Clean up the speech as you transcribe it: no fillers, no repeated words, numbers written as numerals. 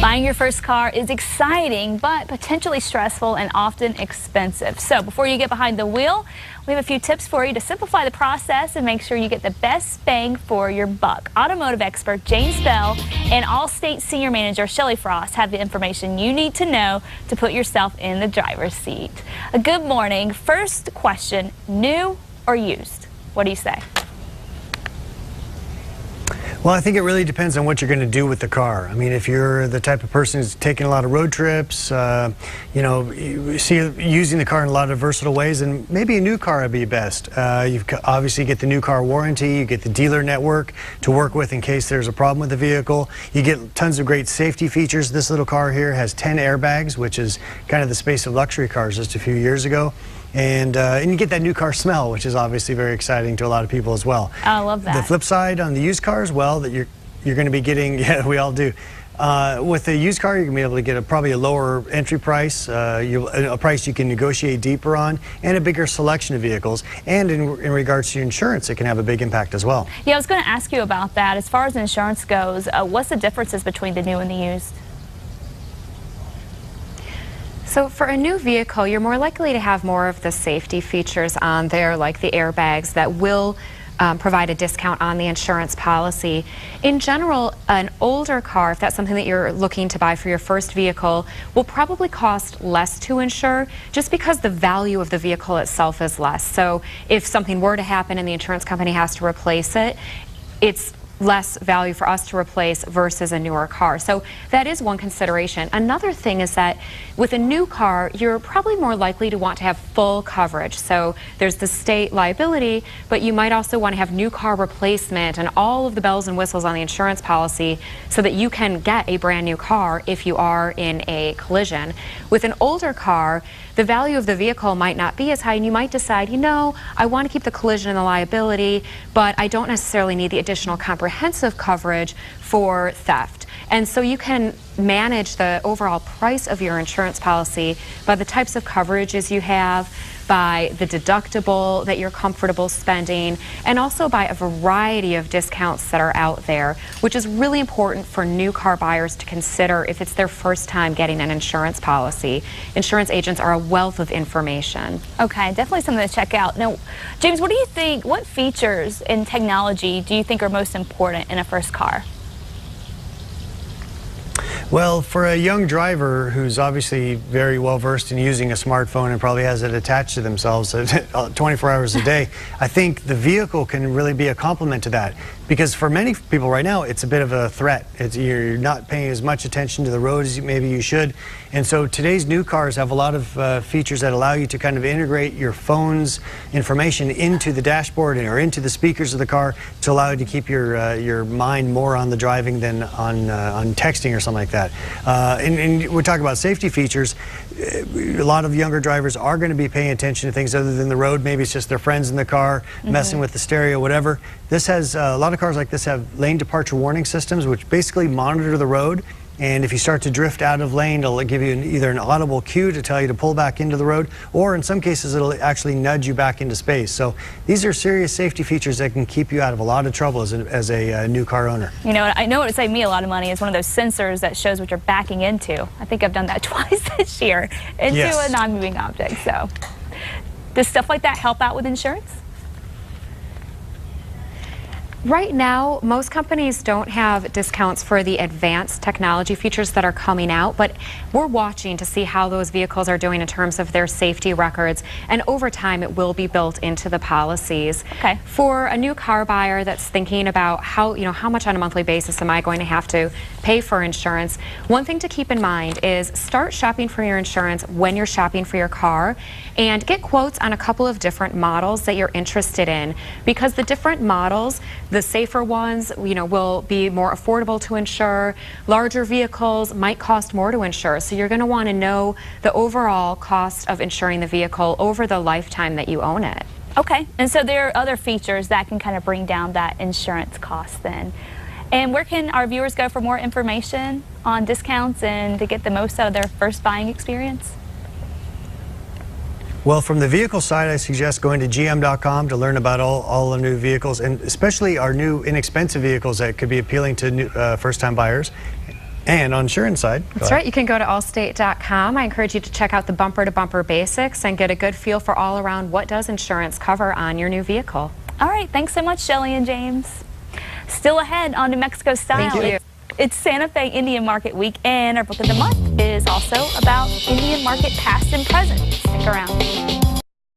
Buying your first car is exciting, but potentially stressful and often expensive. So before you get behind the wheel, we have a few tips for you to simplify the process and make sure you get the best bang for your buck. Automotive expert James Bell and Allstate Senior Manager Shelley Frost have the information you need to know to put yourself in the driver's seat. Good morning. First question, new or used? What do you say? Well, I think it really depends on what you're going to do with the car. I mean, if you're the type of person who's taking a lot of road trips, you see using the car in a lot of versatile ways, and maybe a new car would be best. You obviously get the new car warranty, you get the dealer network to work with in case there's a problem with the vehicle. You get tons of great safety features. This little car here has 10 airbags, which is kind of the space of luxury cars just a few years ago. And you get that new car smell, which is obviously very exciting to a lot of people as well. I love that. The flip side on the used cars, well, that you're going to be getting, yeah, we all do. With a used car, you're going to be able to get probably a lower entry price, a price you can negotiate deeper on, and a bigger selection of vehicles. And in regards to your insurance, it can have a big impact as well. Yeah, I was going to ask you about that. As far as insurance goes, what's the differences between the new and the used? So for a new vehicle, you're more likely to have more of the safety features on there, like the airbags that will provide a discount on the insurance policy. In general, an older car, if that's something that you're looking to buy for your first vehicle, will probably cost less to insure just because the value of the vehicle itself is less. So if something were to happen and the insurance company has to replace it, it's less value for us to replace versus a newer car. So that is one consideration. Another thing is that with a new car, you're probably more likely to want to have full coverage. So there's the state liability, but you might also want to have new car replacement and all of the bells and whistles on the insurance policy so that you can get a brand new car if you are in a collision. With an older car, the value of the vehicle might not be as high, and you might decide, you know, I want to keep the collision and the liability, but I don't necessarily need the additional comprehensive coverage for theft. And so you can manage the overall price of your insurance policy by the types of coverages you have, by the deductible that you're comfortable spending, and also by a variety of discounts that are out there, which is really important for new car buyers to consider if it's their first time getting an insurance policy. Insurance agents are a wealth of information. Okay, definitely something to check out. Now, James, what do you think, what features in technology do you think are most important in a first car? Well, for a young driver who's obviously very well versed in using a smartphone and probably has it attached to themselves 24 hours a day, I think the vehicle can really be a complement to that. Because for many people right now, it's a bit of a threat. You're not paying as much attention to the road as maybe you should. And so today's new cars have a lot of features that allow you to kind of integrate your phone's information into the dashboard or into the speakers of the car to allow you to keep your mind more on the driving than on texting or something like that. And we're talking about safety features. A lot of younger drivers are going to be paying attention to things other than the road. Maybe it's just their friends in the car, messing with the stereo, whatever. This has a lot of cars like this have lane departure warning systems, which basically monitor the road. And if you start to drift out of lane, it'll give you either an audible cue to tell you to pull back into the road, or in some cases, it'll actually nudge you back into space. So these are serious safety features that can keep you out of a lot of trouble as a new car owner. You know, I know what would save me a lot of money is one of those sensors that shows what you're backing into. I think I've done that twice this year into a non-moving object. So does stuff like that help out with insurance? Right now, most companies don't have discounts for the advanced technology features that are coming out, but we're watching to see how those vehicles are doing in terms of their safety records, and over time it will be built into the policies. Okay. For a new car buyer that's thinking about how much on a monthly basis am I going to have to pay for insurance, one thing to keep in mind is start shopping for your insurance when you're shopping for your car, and get quotes on a couple of different models that you're interested in, because the different models, the safer ones, will be more affordable to insure. Larger vehicles might cost more to insure, so you're going to want to know the overall cost of insuring the vehicle over the lifetime that you own it. Okay, and so there are other features that can kind of bring down that insurance cost then. And where can our viewers go for more information on discounts and to get the most out of their first buying experience? Well, from the vehicle side, I suggest going to gm.com to learn about all the new vehicles, and especially our new inexpensive vehicles that could be appealing to new, first-time buyers. And on insurance side, that's right. You can go to allstate.com. I encourage you to check out the bumper-to-bumper basics and get a good feel for all around what does insurance cover on your new vehicle. All right, thanks so much, Shelly and James. Still ahead on New Mexico Style. Thank you. It's Santa Fe Indian Market Week, and our book of the month is also about Indian Market past and present. Stick around.